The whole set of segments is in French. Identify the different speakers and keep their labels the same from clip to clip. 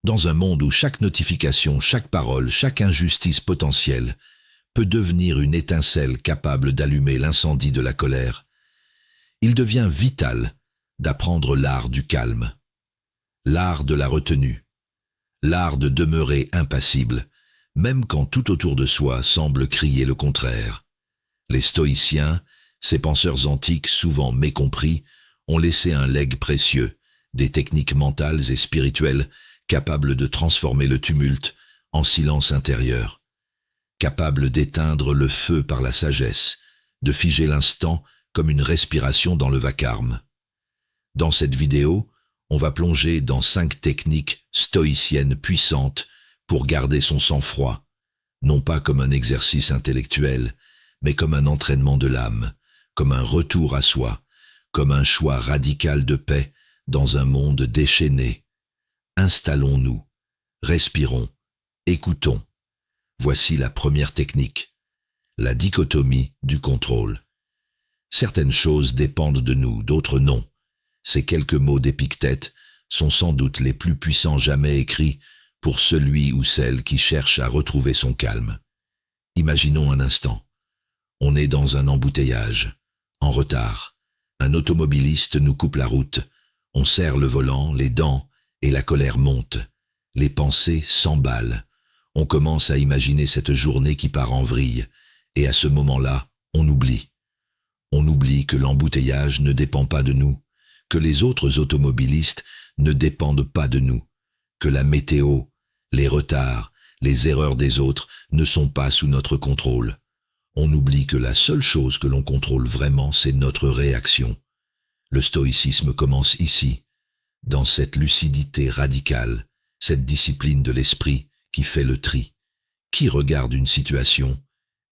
Speaker 1: Dans un monde où chaque notification, chaque parole, chaque injustice potentielle peut devenir une étincelle capable d'allumer l'incendie de la colère, il devient vital d'apprendre l'art du calme, l'art de la retenue, l'art de demeurer impassible, même quand tout autour de soi semble crier le contraire. Les stoïciens, ces penseurs antiques souvent mécompris, ont laissé un legs précieux, des techniques mentales et spirituelles capables de transformer le tumulte en silence intérieur, capables d'éteindre le feu par la sagesse, de figer l'instant comme une respiration dans le vacarme. Dans cette vidéo, on va plonger dans 5 techniques stoïciennes puissantes pour garder son sang-froid, non pas comme un exercice intellectuel, mais comme un entraînement de l'âme, comme un retour à soi, comme un choix radical de paix dans un monde déchaîné. Installons-nous, respirons, écoutons. Voici la première technique, la dichotomie du contrôle. Certaines choses dépendent de nous, d'autres non. Ces quelques mots d'Épictète sont sans doute les plus puissants jamais écrits pour celui ou celle qui cherche à retrouver son calme. Imaginons un instant. On est dans un embouteillage, en retard. Un automobiliste nous coupe la route. On serre le volant, les dents, et la colère monte. Les pensées s'emballent. On commence à imaginer cette journée qui part en vrille. Et à ce moment-là, on oublie. On oublie que l'embouteillage ne dépend pas de nous, que les autres automobilistes ne dépendent pas de nous, que la météo, les retards, les erreurs des autres ne sont pas sous notre contrôle. On oublie que la seule chose que l'on contrôle vraiment, c'est notre réaction. Le stoïcisme commence ici, dans cette lucidité radicale, cette discipline de l'esprit qui fait le tri, qui regarde une situation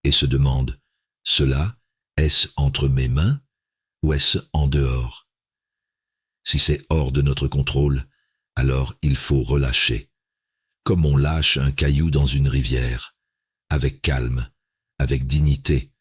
Speaker 1: et se demande « Cela, est-ce entre mes mains ou est-ce en dehors ?» Si c'est hors de notre contrôle, alors il faut relâcher, comme on lâche un caillou dans une rivière, avec calme, avec dignité.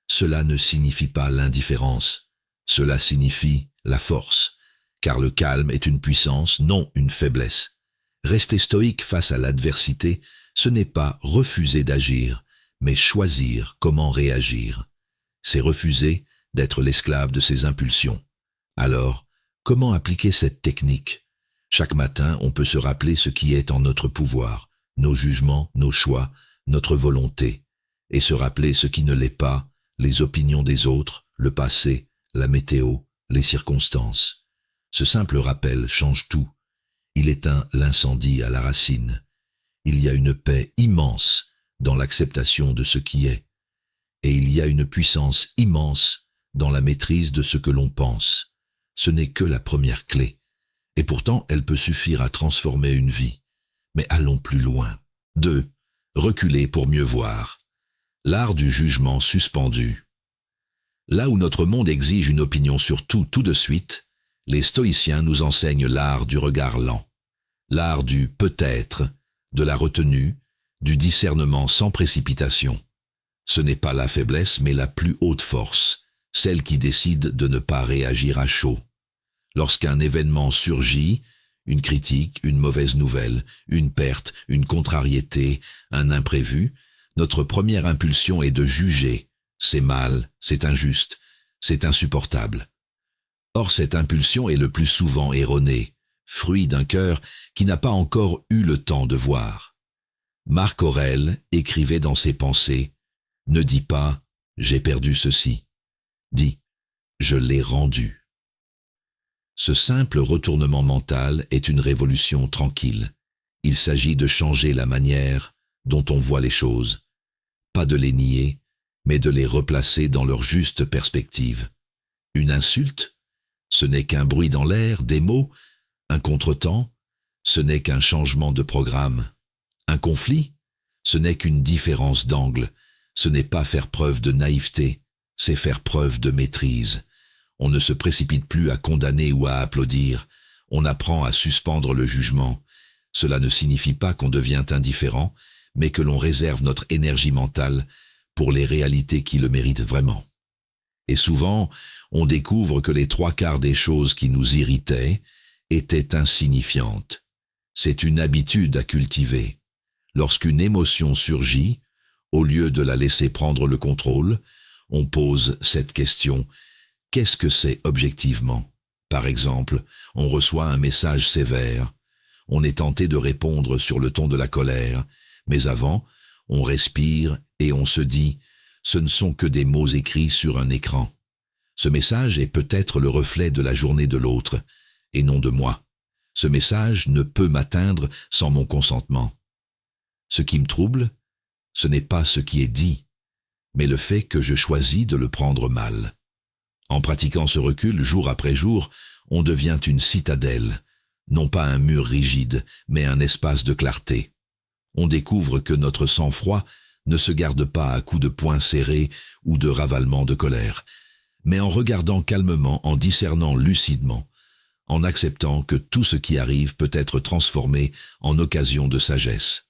Speaker 1: Cela ne signifie pas l'indifférence, cela signifie la force, car le calme est une puissance, non une faiblesse. Rester stoïque face à l'adversité, ce n'est pas refuser d'agir, mais choisir comment réagir. C'est refuser d'être l'esclave de ses impulsions. Alors, comment appliquer cette technique? Chaque matin, on peut se rappeler ce qui est en notre pouvoir, nos jugements, nos choix, notre volonté, et se rappeler ce qui ne l'est pas, les opinions des autres, le passé, la météo, les circonstances. Ce simple rappel change tout. Il éteint l'incendie à la racine. Il y a une paix immense dans l'acceptation de ce qui est, et il y a une puissance immense dans la maîtrise de ce que l'on pense. Ce n'est que la première clé, et pourtant elle peut suffire à transformer une vie. Mais allons plus loin. 2. Reculer pour mieux voir. L'art du jugement suspendu. Là où notre monde exige une opinion sur tout de suite, les stoïciens nous enseignent l'art du regard lent, l'art du peut-être, de la retenue, du discernement sans précipitation. Ce n'est pas la faiblesse mais la plus haute force, celle qui décide de ne pas réagir à chaud. Lorsqu'un événement surgit, une critique, une mauvaise nouvelle, une perte, une contrariété, un imprévu, notre première impulsion est de juger. C'est mal, c'est injuste, c'est insupportable. Or cette impulsion est le plus souvent erronée, fruit d'un cœur qui n'a pas encore eu le temps de voir. Marc Aurèle écrivait dans ses pensées « Ne dis pas « j'ai perdu ceci », dis « je l'ai rendu ». Ce simple retournement mental est une révolution tranquille. Il s'agit de changer la manière dont on voit les choses, pas de les nier, mais de les replacer dans leur juste perspective. Une insulte, ce n'est qu'un bruit dans l'air, des mots, un contretemps, ce n'est qu'un changement de programme. Un conflit, ce n'est qu'une différence d'angle, ce n'est pas faire preuve de naïveté, c'est faire preuve de maîtrise. On ne se précipite plus à condamner ou à applaudir, on apprend à suspendre le jugement. Cela ne signifie pas qu'on devient indifférent, mais que l'on réserve notre énergie mentale pour les réalités qui le méritent vraiment. Et souvent, on découvre que les 3/4 des choses qui nous irritaient étaient insignifiantes. C'est une habitude à cultiver. Lorsqu'une émotion surgit, au lieu de la laisser prendre le contrôle, on pose cette question: qu'est-ce que c'est objectivement? Par exemple, on reçoit un message sévère. On est tenté de répondre sur le ton de la colère, mais avant, on respire et on se dit: ce ne sont que des mots écrits sur un écran. Ce message est peut-être le reflet de la journée de l'autre, et non de moi. Ce message ne peut m'atteindre sans mon consentement. Ce qui me trouble, ce n'est pas ce qui est dit, mais le fait que je choisis de le prendre mal. En pratiquant ce recul jour après jour, on devient une citadelle, non pas un mur rigide, mais un espace de clarté. On découvre que notre sang-froid ne se garde pas à coups de poing serrés ou de ravalement de colère, mais en regardant calmement, en discernant lucidement, en acceptant que tout ce qui arrive peut être transformé en occasion de sagesse.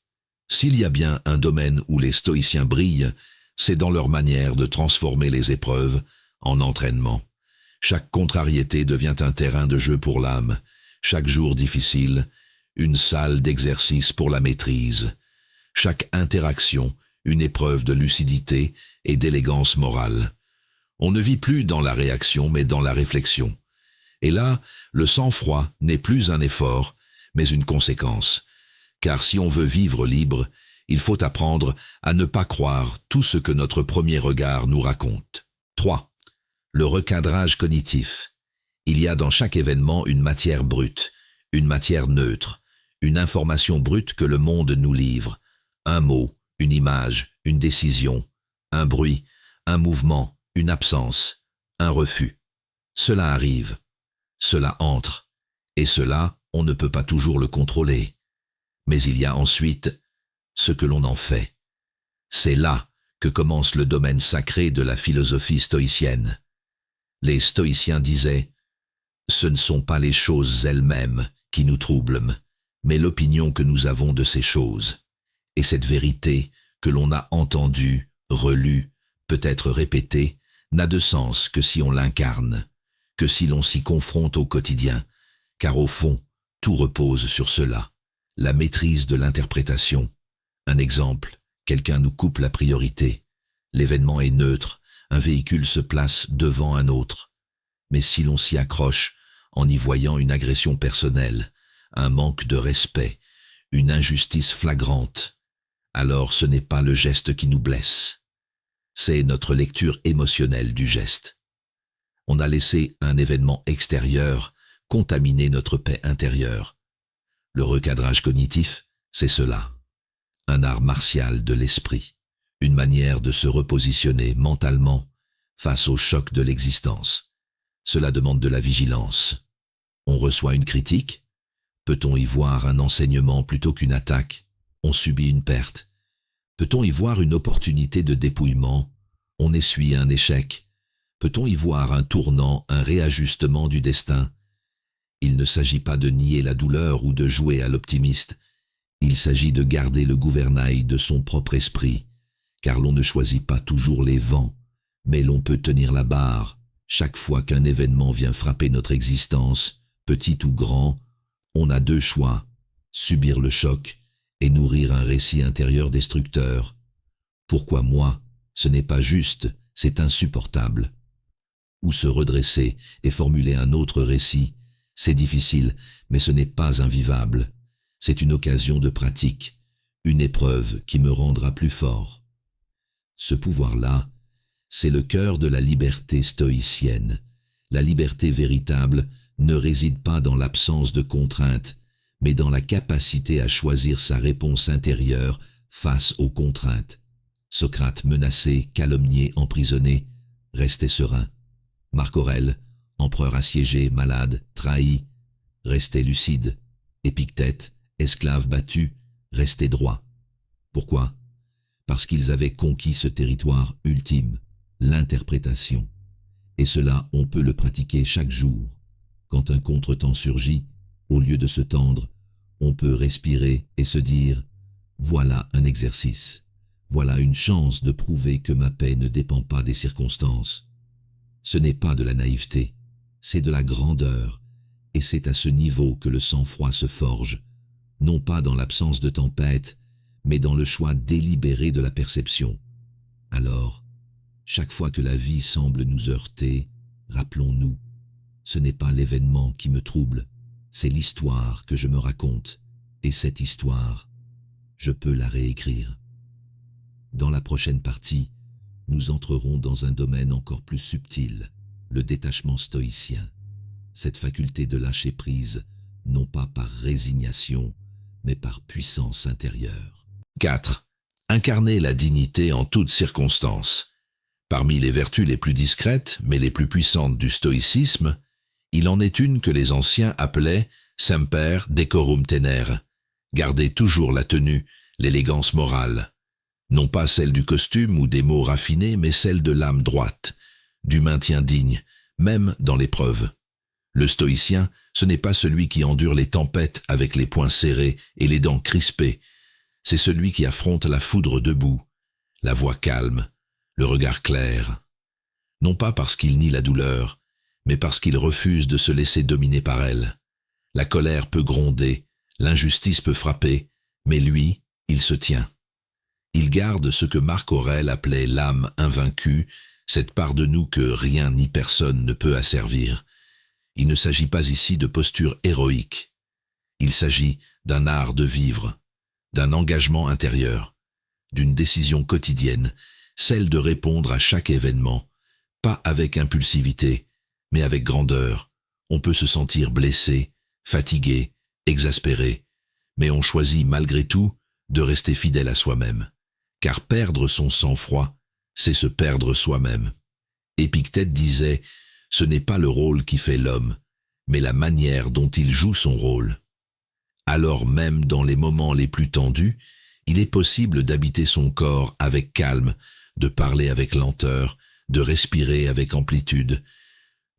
Speaker 1: S'il y a bien un domaine où les stoïciens brillent, c'est dans leur manière de transformer les épreuves en entraînement. Chaque contrariété devient un terrain de jeu pour l'âme, chaque jour difficile, une salle d'exercice pour la maîtrise, chaque interaction, une épreuve de lucidité et d'élégance morale. On ne vit plus dans la réaction mais dans la réflexion. Et là, le sang-froid n'est plus un effort, mais une conséquence. Car si on veut vivre libre, il faut apprendre à ne pas croire tout ce que notre premier regard nous raconte. 3. Le recadrage cognitif. Il y a dans chaque événement une matière brute, une matière neutre, une information brute que le monde nous livre. Un mot, une image, une décision, un bruit, un mouvement, une absence, un refus. Cela arrive, cela entre, et cela, on ne peut pas toujours le contrôler. Mais il y a ensuite ce que l'on en fait. C'est là que commence le domaine sacré de la philosophie stoïcienne. Les stoïciens disaient: ce ne sont pas les choses elles-mêmes qui nous troublent, mais l'opinion que nous avons de ces choses. Et cette vérité que l'on a entendue, relue, peut-être répétée, n'a de sens que si on l'incarne, que si l'on s'y confronte au quotidien, car au fond, tout repose sur cela. La maîtrise de l'interprétation. Un exemple, quelqu'un nous coupe la priorité. L'événement est neutre, un véhicule se place devant un autre. Mais si l'on s'y accroche, en y voyant une agression personnelle, un manque de respect, une injustice flagrante, alors ce n'est pas le geste qui nous blesse. C'est notre lecture émotionnelle du geste. On a laissé un événement extérieur contaminer notre paix intérieure. Le recadrage cognitif, c'est cela. Un art martial de l'esprit, une manière de se repositionner mentalement face au choc de l'existence. Cela demande de la vigilance. On reçoit une critique? Peut-on y voir un enseignement plutôt qu'une attaque? On subit une perte. Peut-on y voir une opportunité de dépouillement? On essuie un échec. Peut-on y voir un tournant, un réajustement du destin? Il ne s'agit pas de nier la douleur ou de jouer à l'optimiste. Il s'agit de garder le gouvernail de son propre esprit, car l'on ne choisit pas toujours les vents, mais l'on peut tenir la barre. Chaque fois qu'un événement vient frapper notre existence, petit ou grand, on a deux choix: subir le choc et nourrir un récit intérieur destructeur. Pourquoi moi? Ce n'est pas juste, c'est insupportable. Ou se redresser et formuler un autre récit. C'est difficile, mais ce n'est pas invivable. C'est une occasion de pratique, une épreuve qui me rendra plus fort. Ce pouvoir-là, c'est le cœur de la liberté stoïcienne. La liberté véritable ne réside pas dans l'absence de contraintes, mais dans la capacité à choisir sa réponse intérieure face aux contraintes. Socrate menacé, calomnié, emprisonné, restait serein. Marc Aurèle, empereur assiégé, malade, trahi, restait lucide. Épictète, esclave battu, restait droit. Pourquoi? Parce qu'ils avaient conquis ce territoire ultime, l'interprétation. Et cela, on peut le pratiquer chaque jour. Quand un contretemps surgit, au lieu de se tendre, on peut respirer et se dire: voilà un exercice, voilà une chance de prouver que ma paix ne dépend pas des circonstances. Ce n'est pas de la naïveté, c'est de la grandeur, et c'est à ce niveau que le sang-froid se forge. non pas dans l'absence de tempête, mais dans le choix délibéré de la perception. Alors, chaque fois que la vie semble nous heurter, rappelons-nous, ce n'est pas l'événement qui me trouble, c'est l'histoire que je me raconte, et cette histoire, je peux la réécrire. Dans la prochaine partie, nous entrerons dans un domaine encore plus subtil, le détachement stoïcien, cette faculté de lâcher prise, non pas par résignation, mais par puissance intérieure. 4. Incarner la dignité en toutes circonstances. Parmi les vertus les plus discrètes, mais les plus puissantes du stoïcisme, il en est une que les anciens appelaient « semper decorum tenere », garder toujours la tenue, l'élégance morale. Non pas celle du costume ou des mots raffinés, mais celle de l'âme droite, du maintien digne, même dans l'épreuve. Le stoïcien, ce n'est pas celui qui endure les tempêtes avec les poings serrés et les dents crispées, c'est celui qui affronte la foudre debout, la voix calme, le regard clair. Non pas parce qu'il nie la douleur, mais parce qu'il refuse de se laisser dominer par elle. La colère peut gronder, l'injustice peut frapper, mais lui, il se tient. Il garde ce que Marc Aurèle appelait l'âme invaincue, cette part de nous que rien ni personne ne peut asservir. Il ne s'agit pas ici de posture héroïque. Il s'agit d'un art de vivre, d'un engagement intérieur, d'une décision quotidienne, celle de répondre à chaque événement, pas avec impulsivité, mais avec grandeur. On peut se sentir blessé, fatigué, exaspéré, mais on choisit malgré tout de rester fidèle à soi-même. Car perdre son sang-froid, c'est se perdre soi-même. Épictète disait « Ce n'est pas le rôle qui fait l'homme, mais la manière dont il joue son rôle ». Alors même dans les moments les plus tendus, il est possible d'habiter son corps avec calme, de parler avec lenteur, de respirer avec amplitude,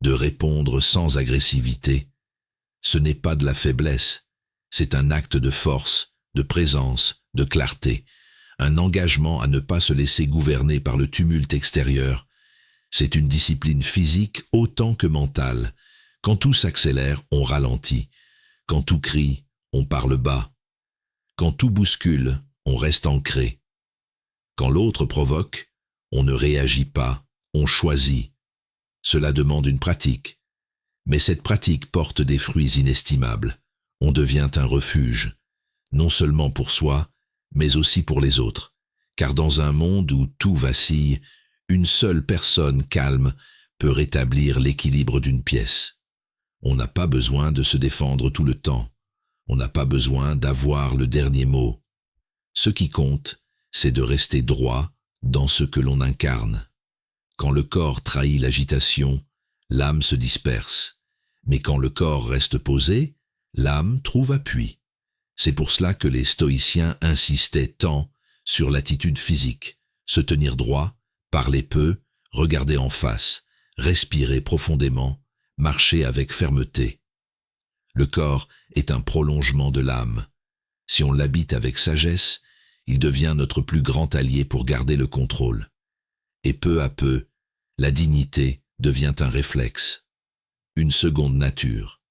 Speaker 1: de répondre sans agressivité. Ce n'est pas de la faiblesse, c'est un acte de force, de présence, de clarté. Un engagement à ne pas se laisser gouverner par le tumulte extérieur. C'est une discipline physique autant que mentale. Quand tout s'accélère, on ralentit. Quand tout crie, on parle bas. Quand tout bouscule, on reste ancré. Quand l'autre provoque, on ne réagit pas, on choisit. Cela demande une pratique. Mais cette pratique porte des fruits inestimables. On devient un refuge, non seulement pour soi, mais aussi pour les autres, car dans un monde où tout vacille, une seule personne calme peut rétablir l'équilibre d'une pièce. On n'a pas besoin de se défendre tout le temps, on n'a pas besoin d'avoir le dernier mot. Ce qui compte, c'est de rester droit dans ce que l'on incarne. Quand le corps trahit l'agitation, l'âme se disperse, mais quand le corps reste posé, l'âme trouve appui. C'est pour cela que les stoïciens insistaient tant sur l'attitude physique, se tenir droit, parler peu, regarder en face, respirer profondément, marcher avec fermeté. Le corps est un prolongement de l'âme. Si on l'habite avec sagesse, il devient notre plus grand allié pour garder le contrôle. Et peu à peu, la dignité devient un réflexe, une seconde nature,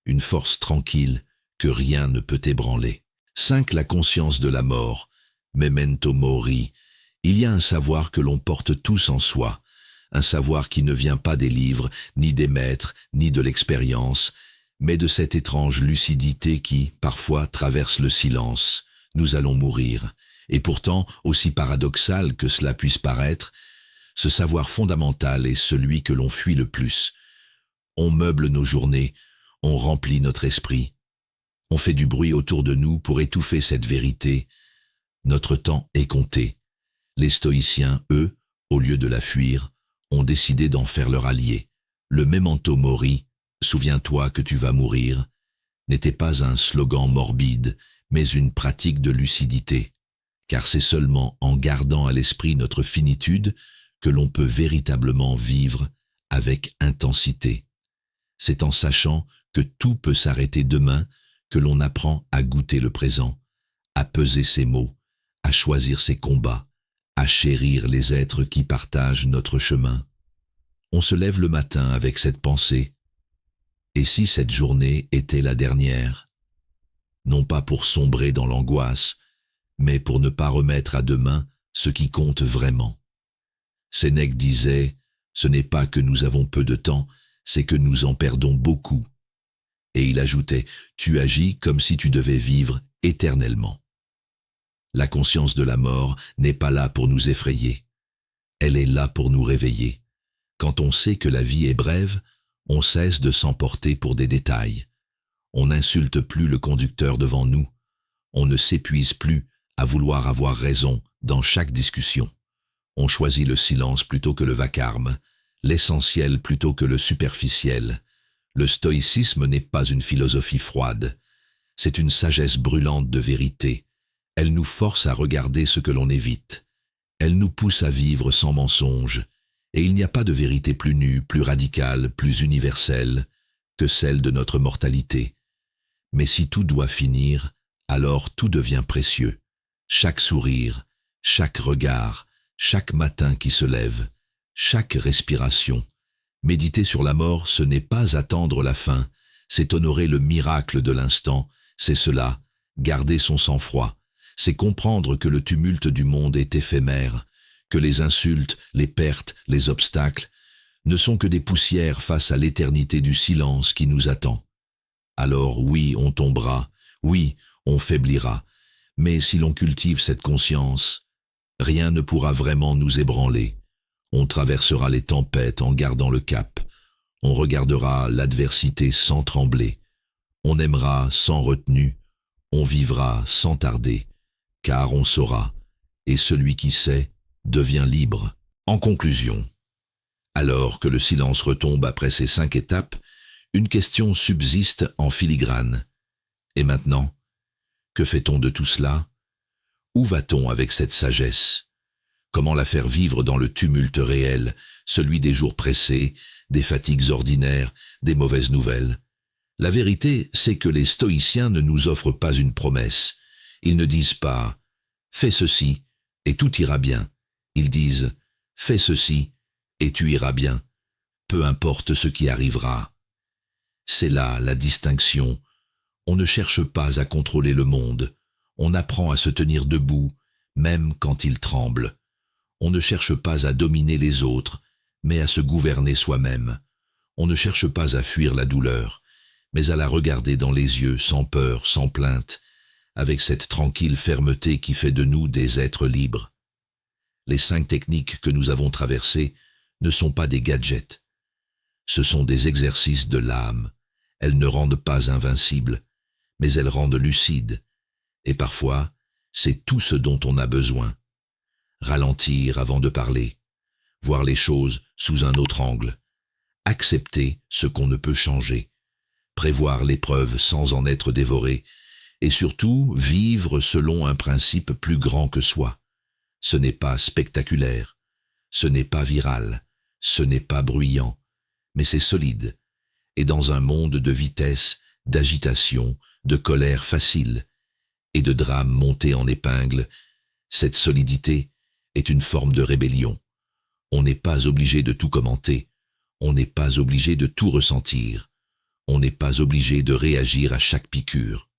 Speaker 1: une force tranquille que rien ne peut ébranler. 5. La conscience de la mort, memento mori. Il y a un savoir que l'on porte tous en soi, un savoir qui ne vient pas des livres, ni des maîtres, ni de l'expérience, mais de cette étrange lucidité qui, parfois, traverse le silence. Nous allons mourir. Et pourtant, aussi paradoxal que cela puisse paraître, ce savoir fondamental est celui que l'on fuit le plus. On meuble nos journées, on remplit notre esprit. On fait du bruit autour de nous pour étouffer cette vérité. Notre temps est compté. Les stoïciens, eux, au lieu de la fuir, ont décidé d'en faire leur allié. Le memento mori, souviens-toi que tu vas mourir, n'était pas un slogan morbide, mais une pratique de lucidité. Car c'est seulement en gardant à l'esprit notre finitude que l'on peut véritablement vivre avec intensité. C'est en sachant que tout peut s'arrêter demain que l'on apprend à goûter le présent, à peser ses mots, à choisir ses combats, à chérir les êtres qui partagent notre chemin. On se lève le matin avec cette pensée. Et si cette journée était la dernière? non pas pour sombrer dans l'angoisse, mais pour ne pas remettre à demain ce qui compte vraiment. Sénèque disait, ce n'est pas que nous avons peu de temps, c'est que nous en perdons beaucoup. Et il ajoutait, tu agis comme si tu devais vivre éternellement. La conscience de la mort n'est pas là pour nous effrayer. Elle est là pour nous réveiller. Quand on sait que la vie est brève, on cesse de s'emporter pour des détails. On n'insulte plus le conducteur devant nous. On ne s'épuise plus à vouloir avoir raison dans chaque discussion. On choisit le silence plutôt que le vacarme, l'essentiel plutôt que le superficiel. Le stoïcisme n'est pas une philosophie froide. C'est une sagesse brûlante de vérité. Elle nous force à regarder ce que l'on évite. Elle nous pousse à vivre sans mensonge. Et il n'y a pas de vérité plus nue, plus radicale, plus universelle que celle de notre mortalité. Mais si tout doit finir, alors tout devient précieux. Chaque sourire, chaque regard, chaque matin qui se lève, chaque respiration. Méditer sur la mort, ce n'est pas attendre la fin, c'est honorer le miracle de l'instant, c'est cela, garder son sang-froid, c'est comprendre que le tumulte du monde est éphémère, que les insultes, les pertes, les obstacles ne sont que des poussières face à l'éternité du silence qui nous attend. Alors oui, on tombera, oui, on faiblira, mais si l'on cultive cette conscience, rien ne pourra vraiment nous ébranler. On traversera les tempêtes en gardant le cap, on regardera l'adversité sans trembler, on aimera sans retenue, on vivra sans tarder, car on saura, et celui qui sait devient libre. En conclusion, alors que le silence retombe après ces 5 étapes, une question subsiste en filigrane. Et maintenant, que fait-on de tout cela? Où va-t-on avec cette sagesse? Comment la faire vivre dans le tumulte réel, celui des jours pressés, des fatigues ordinaires, des mauvaises nouvelles? La vérité, c'est que les stoïciens ne nous offrent pas une promesse. Ils ne disent pas « fais ceci et tout ira bien ». Ils disent « fais ceci et tu iras bien, peu importe ce qui arrivera ». C'est là la distinction. On ne cherche pas à contrôler le monde. On apprend à se tenir debout, même quand il tremble. On ne cherche pas à dominer les autres, mais à se gouverner soi-même. On ne cherche pas à fuir la douleur, mais à la regarder dans les yeux sans peur, sans plainte, avec cette tranquille fermeté qui fait de nous des êtres libres. Les 5 techniques que nous avons traversées ne sont pas des gadgets. Ce sont des exercices de l'âme. Elles ne rendent pas invincibles, mais elles rendent lucides. Et parfois, c'est tout ce dont on a besoin. Ralentir avant de parler, voir les choses sous un autre angle, accepter ce qu'on ne peut changer, prévoir l'épreuve sans en être dévoré, et surtout vivre selon un principe plus grand que soi. Ce n'est pas spectaculaire, ce n'est pas viral, ce n'est pas bruyant, mais c'est solide. Et dans un monde de vitesse, d'agitation, de colère facile et de drame monté en épingle, cette solidité est une forme de rébellion. On n'est pas obligé de tout commenter, on n'est pas obligé de tout ressentir, on n'est pas obligé de réagir à chaque piqûre.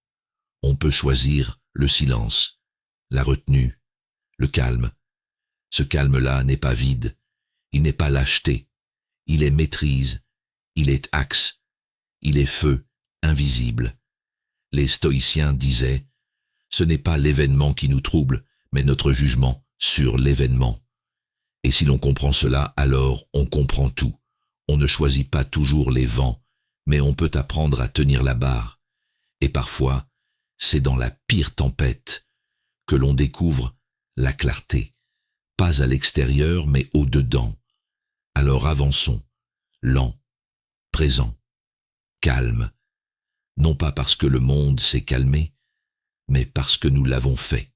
Speaker 1: On peut choisir le silence, la retenue, le calme. Ce calme-là n'est pas vide, il n'est pas lâcheté, il est maîtrise, il est axe, il est feu, invisible. Les stoïciens disaient, ce n'est pas l'événement qui nous trouble, mais notre jugement sur l'événement. Et si l'on comprend cela, alors on comprend tout. On ne choisit pas toujours les vents, mais on peut apprendre à tenir la barre. Et parfois, c'est dans la pire tempête que l'on découvre la clarté, pas à l'extérieur, mais au-dedans. Alors avançons, lent, présent, calme, non pas parce que le monde s'est calmé, mais parce que nous l'avons fait.